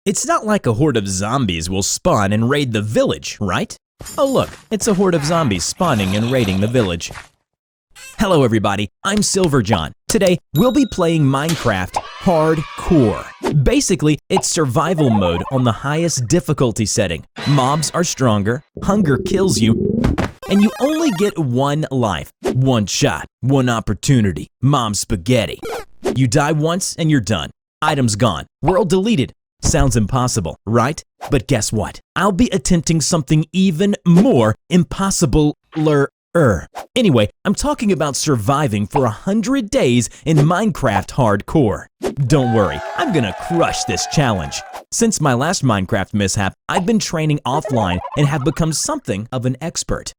It's not like a horde of zombies will spawn and raid the village, right? Oh look, it's a horde of zombies spawning and raiding the village. Hello everybody, I'm SilverJohn. Today, we'll be playing Minecraft Hardcore. Basically, it's survival mode on the highest difficulty setting. Mobs are stronger, hunger kills you, and you only get one life. One shot, one opportunity, mom's spaghetti. You die once and you're done. Items gone, world deleted. Sounds impossible, right? But guess what? I'll be attempting something even more impossible-er. Anyway, I'm talking about surviving for 100 days in Minecraft Hardcore. Don't worry, I'm gonna crush this challenge. Since my last Minecraft mishap, I've been training offline and have become something of an expert.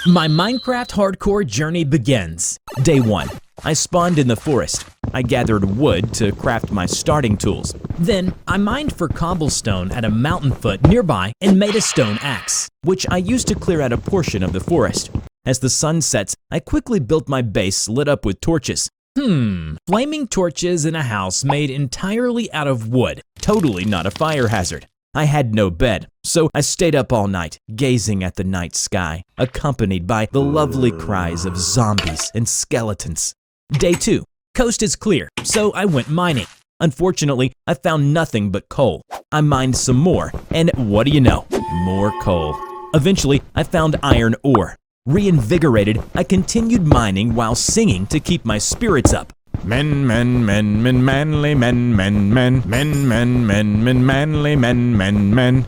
My Minecraft Hardcore journey begins. Day 1. I spawned in the forest. I gathered wood to craft my starting tools. Then, I mined for cobblestone at a mountain foot nearby and made a stone axe, which I used to clear out a portion of the forest. As the sun sets, I quickly built my base lit up with torches. Flaming torches in a house made entirely out of wood. Totally not a fire hazard. I had no bed, so I stayed up all night, gazing at the night sky, accompanied by the lovely cries of zombies and skeletons. Day 2. Coast is clear, so I went mining. Unfortunately, I found nothing but coal. I mined some more, and what do you know? More coal. Eventually, I found iron ore. Reinvigorated, I continued mining while singing to keep my spirits up. Men, men, men, men, manly men, men, men, men, men, men, men, manly men, men, men.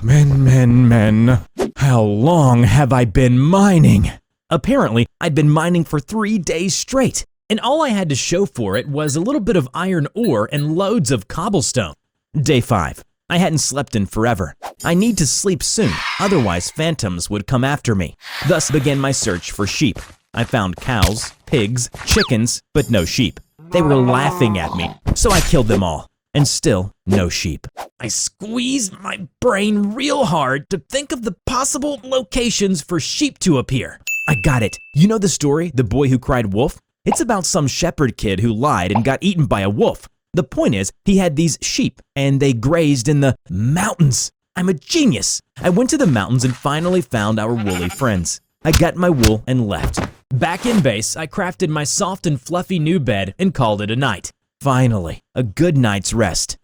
Men, men, men. How long have I been mining? Apparently, I'd been mining for 3 days straight, and all I had to show for it was a little bit of iron ore and loads of cobblestone. Day 5. I hadn't slept in forever. I need to sleep soon, otherwise phantoms would come after me. Thus began my search for sheep. I found cows, pigs, chickens, but no sheep. They were laughing at me, so I killed them all. And still, no sheep. I squeezed my brain real hard to think of the possible locations for sheep to appear. I got it. You know the story, The Boy Who Cried Wolf? It's about some shepherd kid who lied and got eaten by a wolf. The point is, he had these sheep, and they grazed in the mountains. I'm a genius. I went to the mountains and finally found our woolly friends. I got my wool and left. Back in base, I crafted my soft and fluffy new bed and called it a night. Finally, a good night's rest.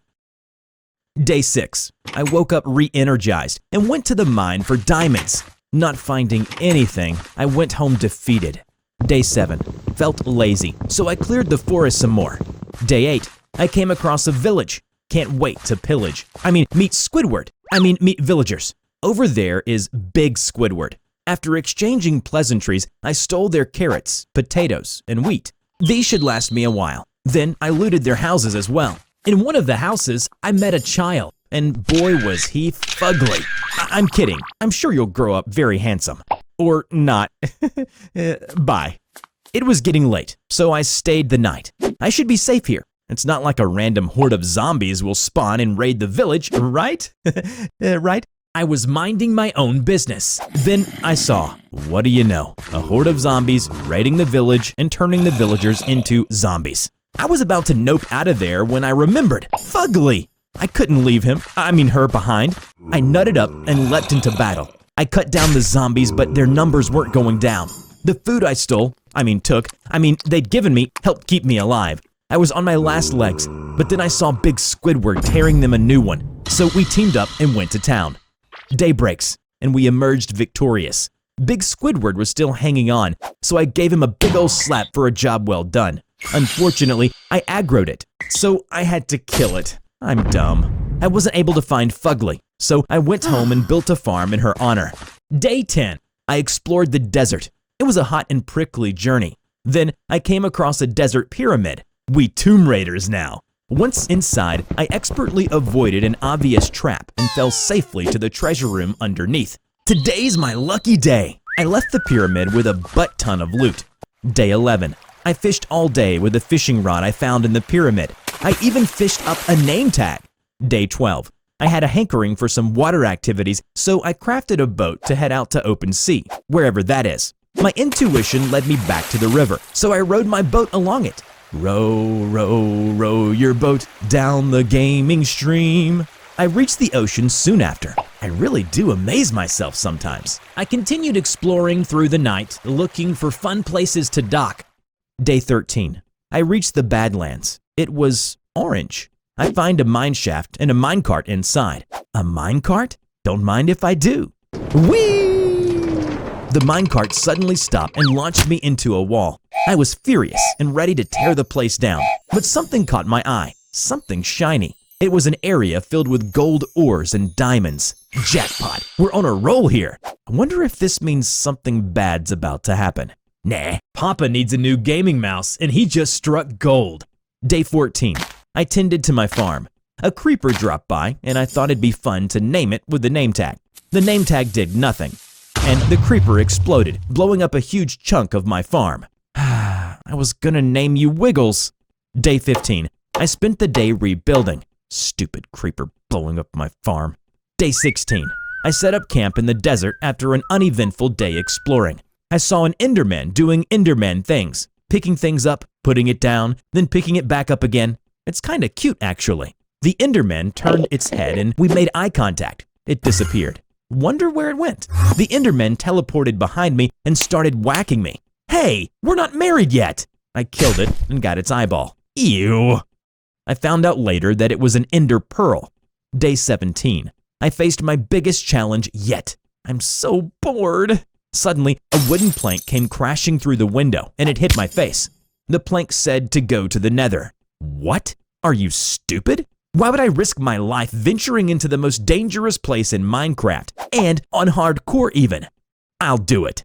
Day 6. I woke up re-energized and went to the mine for diamonds. Not finding anything, I went home defeated. Day 7. Felt lazy, so I cleared the forest some more. Day 8. I came across a village. Can't wait to pillage. Meet Squidward. Meet villagers. Over there is Big Squidward. After exchanging pleasantries, I stole their carrots, potatoes, and wheat. These should last me a while. Then I looted their houses as well. In one of the houses, I met a child, and boy was he fugly. I'm kidding. I'm sure you'll grow up very handsome. Or not. Bye. It was getting late, so I stayed the night. I should be safe here. It's not like a random horde of zombies will spawn and raid the village, right? Right? I was minding my own business. Then I saw, what do you know, a horde of zombies raiding the village and turning the villagers into zombies. I was about to nope out of there when I remembered, fugly. I couldn't leave her behind. I nutted up and leapt into battle. I cut down the zombies, but their numbers weren't going down. The food I they'd given me helped keep me alive. I was on my last legs, but then I saw Big Squidward tearing them a new one, so we teamed up and went to town. Day breaks, and we emerged victorious. Big Squidward was still hanging on, so I gave him a big ol' slap for a job well done. Unfortunately, I aggroed it, so I had to kill it. I'm dumb. I wasn't able to find Fugly, so I went home and built a farm in her honor. Day 10. I explored the desert. It was a hot and prickly journey. Then I came across a desert pyramid. We Tomb Raiders now. Once inside, I expertly avoided an obvious trap and fell safely to the treasure room underneath. Today's my lucky day. I left the pyramid with a butt-ton of loot. Day 11. I fished all day with a fishing rod I found in the pyramid. I even fished up a name tag. Day 12. I had a hankering for some water activities, so I crafted a boat to head out to open sea, wherever that is. My intuition led me back to the river, so I rowed my boat along it. Row, row, row your boat down the gaming stream. I reached the ocean soon after. I really do amaze myself sometimes. I continued exploring through the night, looking for fun places to dock. Day 13. I reached the Badlands. It was orange. I find a mine shaft and a minecart inside. A minecart? Don't mind if I do. Whee! The minecart suddenly stopped and launched me into a wall. I was furious and ready to tear the place down, but something caught my eye, something shiny. It was an area filled with gold ores and diamonds. Jackpot, we're on a roll here. I wonder if this means something bad's about to happen. Nah, Papa needs a new gaming mouse and he just struck gold. Day 14, I tended to my farm. A creeper dropped by and I thought it'd be fun to name it with the name tag. The name tag did nothing, and the creeper exploded, blowing up a huge chunk of my farm. I was gonna name you Wiggles. Day 15, I spent the day rebuilding. Stupid creeper blowing up my farm. Day 16, I set up camp in the desert after an uneventful day exploring. I saw an Enderman doing Enderman things, picking things up, putting it down, then picking it back up again. It's kinda cute actually. The Enderman turned its head and we made eye contact. It disappeared. Wonder where it went. The Enderman teleported behind me and started whacking me. Hey, we're not married yet! I killed it and got its eyeball. Ew! I found out later that it was an ender pearl. Day 17. I faced my biggest challenge yet. I'm so bored. Suddenly, a wooden plank came crashing through the window and it hit my face. The plank said to go to the nether. What? Are you stupid? Why would I risk my life venturing into the most dangerous place in Minecraft and on hardcore even? I'll do it.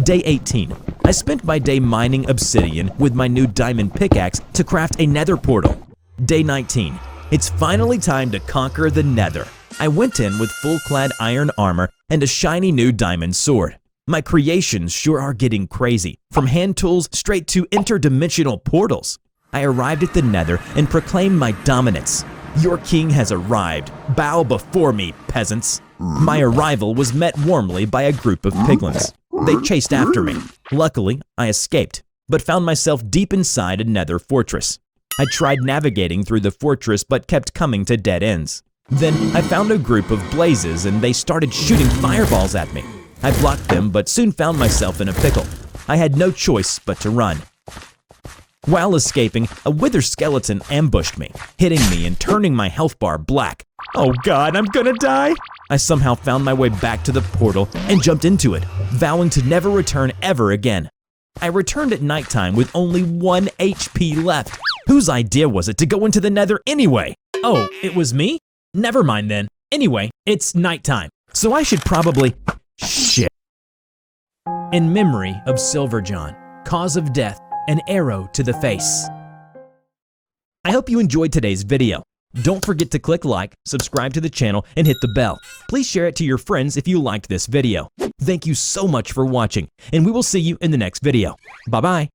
Day 18. I spent my day mining obsidian with my new diamond pickaxe to craft a nether portal. Day 19. It's finally time to conquer the nether. I went in with full-clad iron armor and a shiny new diamond sword. My creations sure are getting crazy, from hand tools straight to interdimensional portals. I arrived at the nether and proclaimed my dominance. Your king has arrived. Bow before me, peasants. My arrival was met warmly by a group of piglins. They chased after me. Luckily, I escaped, but found myself deep inside a nether fortress. I tried navigating through the fortress but kept coming to dead ends. Then I found a group of blazes and they started shooting fireballs at me. I blocked them but soon found myself in a pickle. I had no choice but to run. While escaping, a wither skeleton ambushed me, hitting me and turning my health bar black. Oh God, I'm gonna die! I somehow found my way back to the portal and jumped into it, vowing to never return ever again. I returned at nighttime with only 1 HP left. Whose idea was it to go into the nether anyway? Oh, it was me? Never mind then. Anyway, it's nighttime, so I should probably… shit. In memory of SilverJohn, cause of death, an arrow to the face. I hope you enjoyed today's video. Don't forget to click like, subscribe to the channel, and hit the bell. Please share it to your friends if you liked this video. Thank you so much for watching, and we will see you in the next video. Bye-bye.